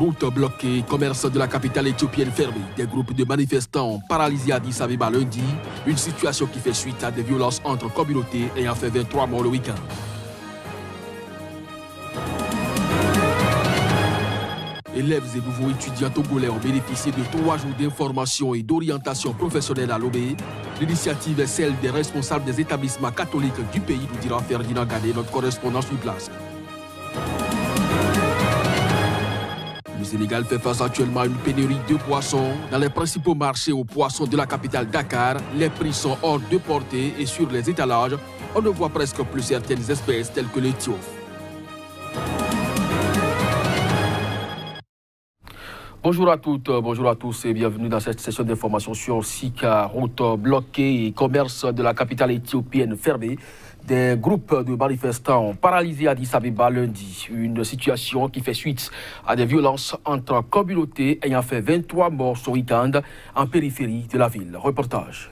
Route bloquée, commerce de la capitale éthiopienne fermé, des groupes de manifestants paralysés à Addis Abeba lundi, une situation qui fait suite à des violences entre communautés ayant fait 23 morts le week-end. Élèves et nouveaux étudiants togolais ont bénéficié de 3 jours d'information et d'orientation professionnelle à Lomé. L'initiative est celle des responsables des établissements catholiques du pays, nous dira Ferdinand Gade, notre correspondant sur place. Le Sénégal fait face actuellement à une pénurie de poissons. Dans les principaux marchés aux poissons de la capitale Dakar, les prix sont hors de portée et sur les étalages, on ne voit presque plus certaines espèces telles que les tiof. Bonjour à toutes, bonjour à tous et bienvenue dans cette session d'information sur Sika, route bloquée et commerce de la capitale éthiopienne fermée. Des groupes de manifestants ont paralysé Addis Abeba lundi. Une situation qui fait suite à des violences entre communautés ayant fait 23 morts ce week-end en périphérie de la ville. Reportage.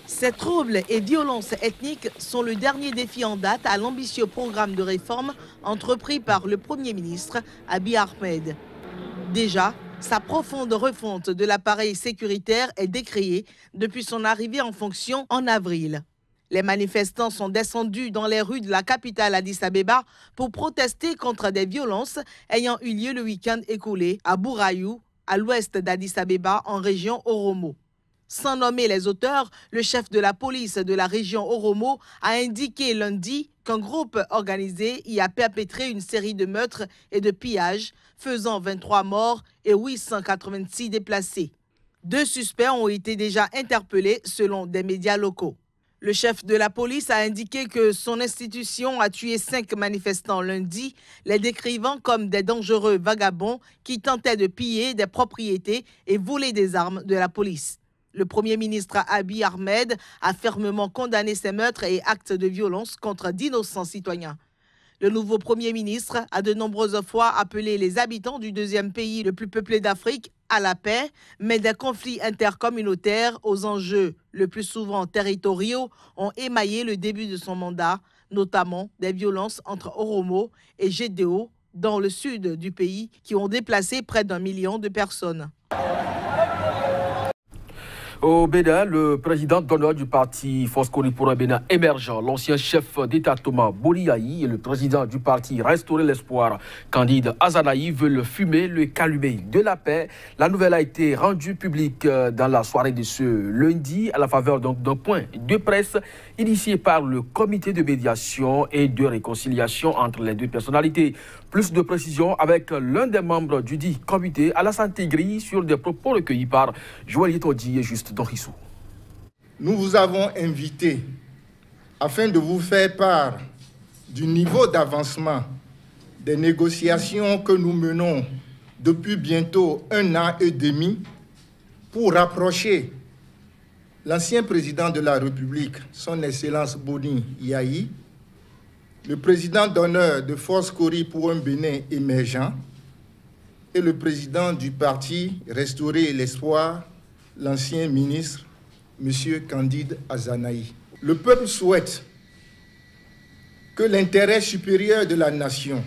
Ces troubles et violences ethniques sont le dernier défi en date à l'ambitieux programme de réforme entrepris par le Premier ministre Abiy Ahmed. Déjà, sa profonde refonte de l'appareil sécuritaire est décriée depuis son arrivée en fonction en avril. Les manifestants sont descendus dans les rues de la capitale Addis Abeba pour protester contre des violences ayant eu lieu le week-end écoulé à Bourayou, à l'ouest d'Addis Abeba, en région Oromo. Sans nommer les auteurs, le chef de la police de la région Oromo a indiqué lundi qu'un groupe organisé y a perpétré une série de meurtres et de pillages, faisant 23 morts et 886 déplacés. 2 suspects ont été déjà interpellés selon des médias locaux. Le chef de la police a indiqué que son institution a tué 5 manifestants lundi, les décrivant comme des dangereux vagabonds qui tentaient de piller des propriétés et voler des armes de la police. Le Premier ministre Abiy Ahmed a fermement condamné ces meurtres et actes de violence contre d'innocents citoyens. Le nouveau Premier ministre a de nombreuses fois appelé les habitants du 2e pays le plus peuplé d'Afrique à la paix, mais des conflits intercommunautaires aux enjeux le plus souvent territoriaux ont émaillé le début de son mandat, notamment des violences entre Oromo et Gédéo dans le sud du pays qui ont déplacé près d'1 million de personnes. Au Bénin, le président d'honneur du parti Foskori pour un Bénin émergent, l'ancien chef d'État Thomas Boliaï et le président du parti Restaurer l'Espoir, Candide Azanaï, veulent fumer le calumet de la paix. La nouvelle a été rendue publique dans la soirée de ce lundi à la faveur d'un point de presse initié par le comité de médiation et de réconciliation entre les deux personnalités. Plus de précisions avec l'un des membres du dit comité, Alassane Tigri, sur des propos recueillis par Joël Todi et Juste Dorissou. Nous vous avons invité afin de vous faire part du niveau d'avancement des négociations que nous menons depuis bientôt 1 an et demi pour rapprocher l'ancien président de la République, son Excellence Boni Yayi, le président d'honneur de Foskori pour un Bénin émergent et le président du parti Restaurer l'Espoir, l'ancien ministre, M. Candide Azanaï. Le peuple souhaite que l'intérêt supérieur de la nation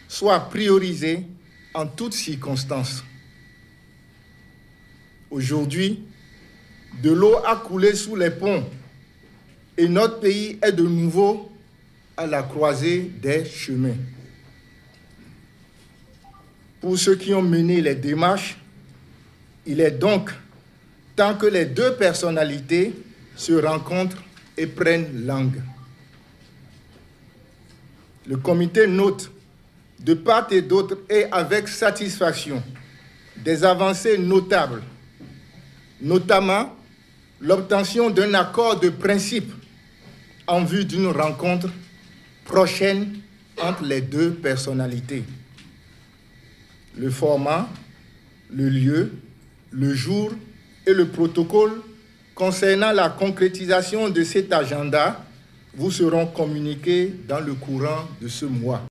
soit priorisé en toutes circonstances. Aujourd'hui, de l'eau a coulé sous les ponts et notre pays est de nouveau à la croisée des chemins. Pour ceux qui ont mené les démarches, il est donc temps que les deux personnalités se rencontrent et prennent langue. Le comité note de part et d'autre et avec satisfaction des avancées notables, notamment l'obtention d'un accord de principe en vue d'une rencontre prochaine entre les deux personnalités. Le format, le lieu, le jour et le protocole concernant la concrétisation de cet agenda vous seront communiqués dans le courant de ce mois.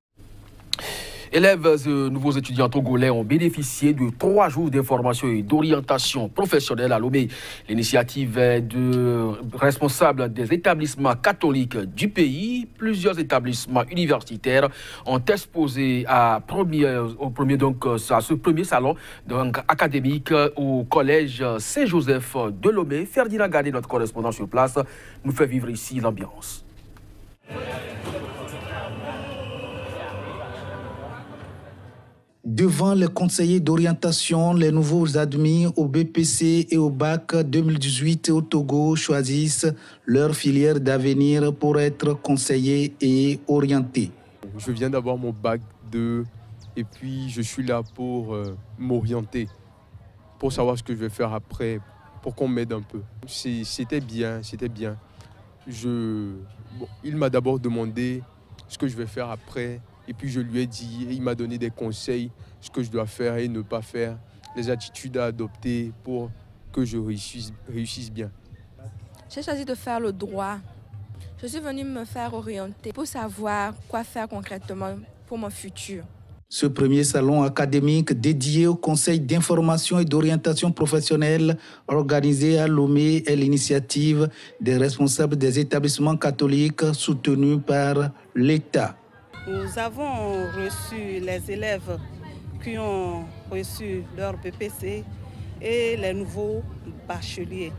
Élèves et nouveaux étudiants togolais ont bénéficié de 3 jours d'information et d'orientation professionnelle à Lomé. L'initiative est de responsables des établissements catholiques du pays. Plusieurs établissements universitaires ont exposé à ce premier salon académique au collège Saint-Joseph de Lomé. Ferdinand Gade, notre correspondant sur place, nous fait vivre ici l'ambiance. Devant les conseillers d'orientation, les nouveaux admis au BPC et au bac 2018 au Togo choisissent leur filière d'avenir pour être conseillers et orientés. Je viens d'avoir mon bac 2 et puis je suis là pour m'orienter, pour savoir ce que je vais faire après, pour qu'on m'aide un peu. C'était bien. Il m'a d'abord demandé ce que je vais faire après. Et puis je lui ai dit, et il m'a donné des conseils, ce que je dois faire et ne pas faire, les attitudes à adopter pour que je réussisse bien. J'ai choisi de faire le droit. Je suis venue me faire orienter pour savoir quoi faire concrètement pour mon futur. Ce premier salon académique dédié au Conseil d'information et d'orientation professionnelle organisé à Lomé est l'initiative des responsables des établissements catholiques soutenus par l'État. Nous avons reçu les élèves qui ont reçu leur BPC et les nouveaux bacheliers.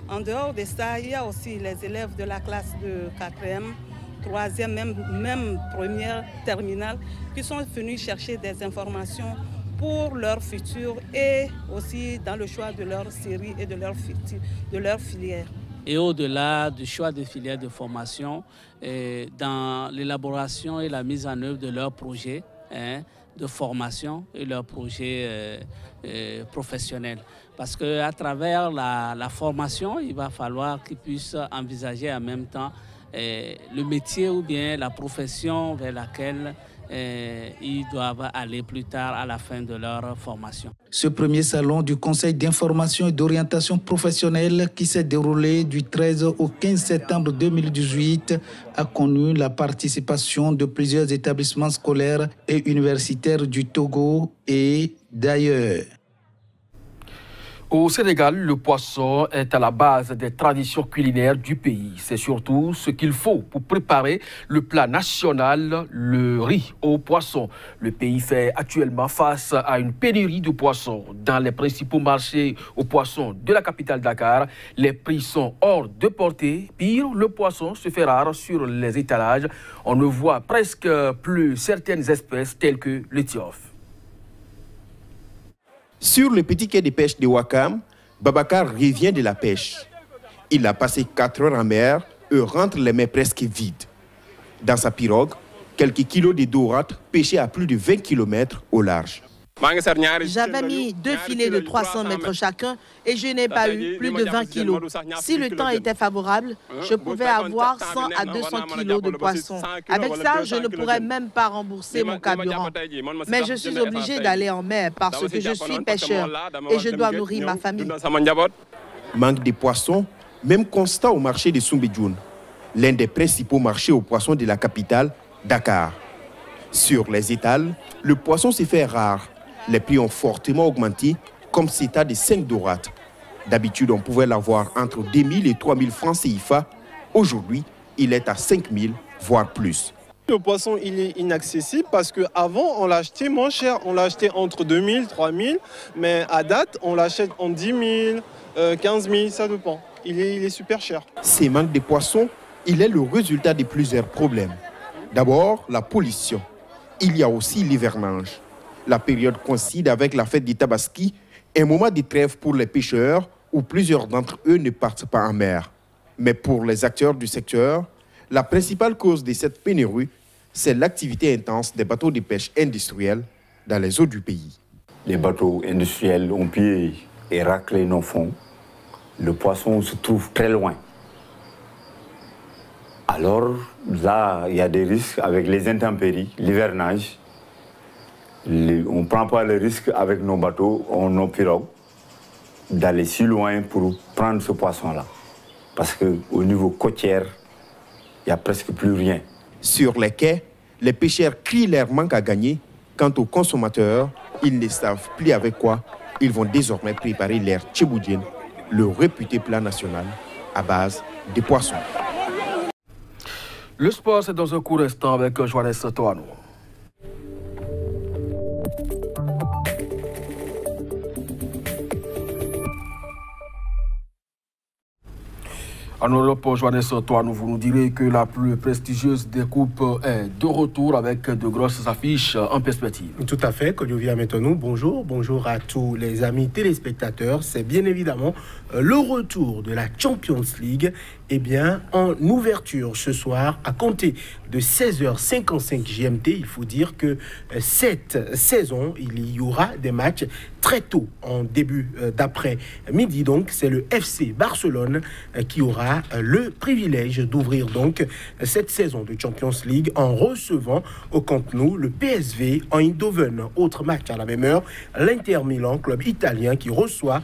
En dehors de ça, il y a aussi les élèves de la classe de 4e, 3e, même première, terminale, qui sont venus chercher des informations pour leur futur et aussi dans le choix de leur série et de leur filière. Et au-delà du choix de filières de formation, dans l'élaboration et la mise en œuvre de leurs projets de formation et leurs projets professionnels. Parce qu'à travers la formation, il va falloir qu'ils puissent envisager en même temps le métier ou bien la profession vers laquelle ils doivent aller plus tard à la fin de leur formation. Ce premier salon du Conseil d'information et d'orientation professionnelle qui s'est déroulé du 13 au 15 septembre 2018 a connu la participation de plusieurs établissements scolaires et universitaires du Togo et d'ailleurs. Au Sénégal, le poisson est à la base des traditions culinaires du pays. C'est surtout ce qu'il faut pour préparer le plat national, le riz au poisson. Le pays fait actuellement face à une pénurie de poissons. Dans les principaux marchés aux poissons de la capitale Dakar, les prix sont hors de portée. Pire, le poisson se fait rare sur les étalages. On ne voit presque plus certaines espèces telles que le tiof. Sur le petit quai de pêche de Ouakam, Babacar revient de la pêche. Il a passé 4 heures en mer et rentre les mains presque vides. Dans sa pirogue, quelques kilos de dorades pêchés à plus de 20 km au large. J'avais mis 2 filets de 300 mètres chacun et je n'ai pas eu plus de 20 kilos. Si le temps était favorable, je pouvais avoir 100 à 200 kilos de poissons. Avec ça, je ne pourrais même pas rembourser mon carburant. Mais je suis obligé d'aller en mer parce que je suis pêcheur et je dois nourrir ma famille. Manque de poissons, même constat au marché de Soumbédioune, l'un des principaux marchés aux poissons de la capitale, Dakar. Sur les étals, le poisson s'est fait rare. Les prix ont fortement augmenté, comme c'est à de 5 dorades. D'habitude, on pouvait l'avoir entre 2 000 et 3 000 francs CFA. Aujourd'hui, il est à 5 000, voire plus. Le poisson, il est inaccessible parce qu'avant, on l'achetait moins cher. On l'achetait entre 2 000 et 3 000, mais à date, on l'achète en 10 000, 15 000, ça dépend. Il est super cher. Ces manques de poissons, il est le résultat de plusieurs problèmes. D'abord, la pollution. Il y a aussi l'hivernage. La période coïncide avec la fête du Tabaski, un moment de trêve pour les pêcheurs où plusieurs d'entre eux ne partent pas en mer. Mais pour les acteurs du secteur, la principale cause de cette pénurie, c'est l'activité intense des bateaux de pêche industriels dans les eaux du pays. Les bateaux industriels ont pillé et raclé nos fonds. Le poisson se trouve très loin. Alors là, il y a des risques avec les intempéries, l'hivernage. On ne prend pas le risque avec nos bateaux, nos pirogues, d'aller si loin pour prendre ce poisson-là. Parce qu'au niveau côtier, il n'y a presque plus rien. Sur les quais, les pêcheurs crient leur manque à gagner Quant aux consommateurs, ils ne savent plus avec quoi ils vont désormais préparer leur tcheboudjen, le réputé plat national à base de poissons. Le sport, c'est dans un court instant avec Johannes Toano. En Europe, Johannes Toano, vous nous direz que la plus prestigieuse des coupes est de retour avec de grosses affiches en perspective. Tout à fait, Kodjovia Metonou, bonjour. Bonjour à tous les amis téléspectateurs. C'est bien évidemment le retour de la Champions League. Eh bien, en ouverture ce soir, à compter de 16h55 GMT, il faut dire que cette saison, il y aura des matchs très tôt, en début d'après-midi. Donc, c'est le FC Barcelone qui aura le privilège d'ouvrir donc cette saison de Champions League en recevant au Camp Nou le PSV Eindhoven. Autre match à la même heure, l'Inter Milan, club italien qui reçoit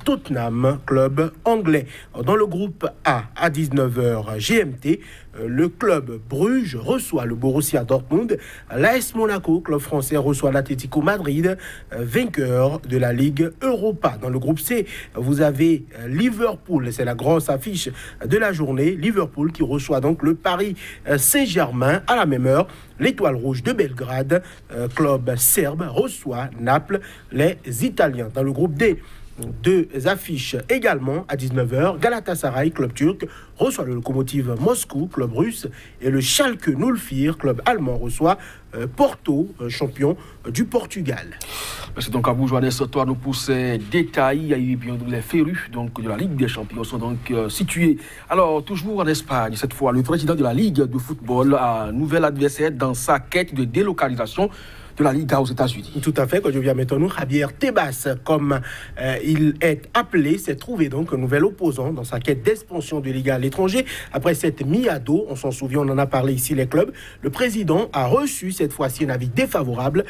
Tottenham, club anglais. Dans le groupe A, à 19h GMT, le club Bruges reçoit le Borussia Dortmund. L'AS Monaco, club français, reçoit l'Atlético Madrid, vainqueur de la Ligue Europa. Dans le groupe C, vous avez Liverpool, c'est la grosse affiche de la journée. Liverpool qui reçoit donc le Paris Saint-Germain à la même heure. L'Étoile Rouge de Belgrade, club serbe, reçoit Naples, les Italiens. Dans le groupe D, deux affiches également à 19h. Galatasaray, club turc, reçoit le Lokomotiv Moscou, club russe, et le Schalke 04, club allemand, reçoit Porto, champion du Portugal. Merci donc à vous, Johannes Toano, pour ces détails. Et bien, les férus donc, de la Ligue des Champions sont donc situés. Alors, toujours en Espagne, cette fois, le président de la Ligue de football a un nouvel adversaire dans sa quête de délocalisation de la Liga aux États-Unis. Tout à fait, quand je viens maintenant, Javier Tebas, comme il est appelé, s'est trouvé donc un nouvel opposant dans sa quête d'expansion de Liga à l'étranger. Après cette mise à dos, on s'en souvient, on en a parlé ici, les clubs, le président a reçu cette fois-ci un avis défavorable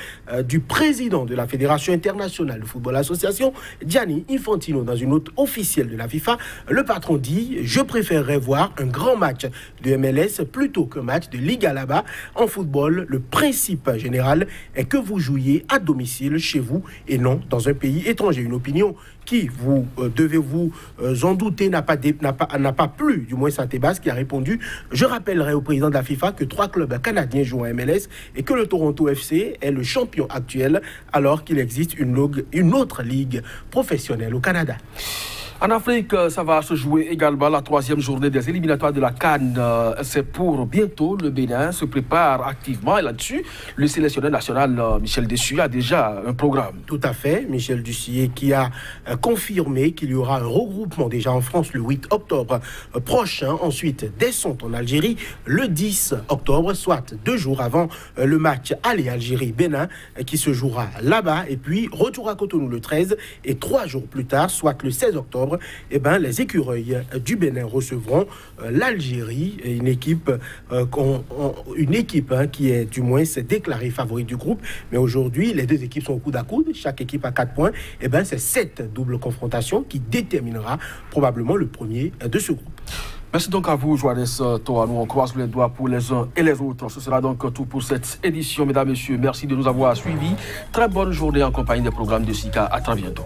du président de la Fédération internationale de football association, Gianni Infantino. Dans une note officielle de la FIFA, le patron dit « Je préférerais voir un grand match de MLS plutôt qu'un match de Liga là-bas. En football, le principe général est que vous jouiez à domicile chez vous et non dans un pays étranger. » Une opinion qui, vous devez vous en douter, n'a pas plu, du moins à Tebas qui a répondu « Je rappellerai au président de la FIFA que 3 clubs canadiens jouent à MLS et que le Toronto FC est le champion actuel alors qu'il existe une autre ligue professionnelle au Canada. » En Afrique, ça va se jouer également la 3e journée des éliminatoires de la CAN. C'est pour bientôt. Le Bénin se prépare activement. Et là-dessus, le sélectionneur national Michel Desuyer a déjà un programme. Tout à fait. Michel Desuyer qui a confirmé qu'il y aura un regroupement déjà en France le 8 octobre prochain. Ensuite, descente en Algérie le 10 octobre, soit 2 jours avant le match aller Algérie-Bénin qui se jouera là-bas. Et puis, retour à Cotonou le 13 et 3 jours plus tard, soit le 16 octobre, eh ben, les écureuils du Bénin recevront l'Algérie, une équipe qui est du moins déclarée favorite du groupe. Mais aujourd'hui, les deux équipes sont au coude à coude, chaque équipe a 4 points. Eh ben, c'est cette double confrontation qui déterminera probablement le premier de ce groupe. Merci donc à vous, Johannes Toano. On croise les doigts pour les uns et les autres. Ce sera donc tout pour cette édition, mesdames et messieurs. Merci de nous avoir suivis. Très bonne journée en compagnie des programmes de SICA. À très bientôt.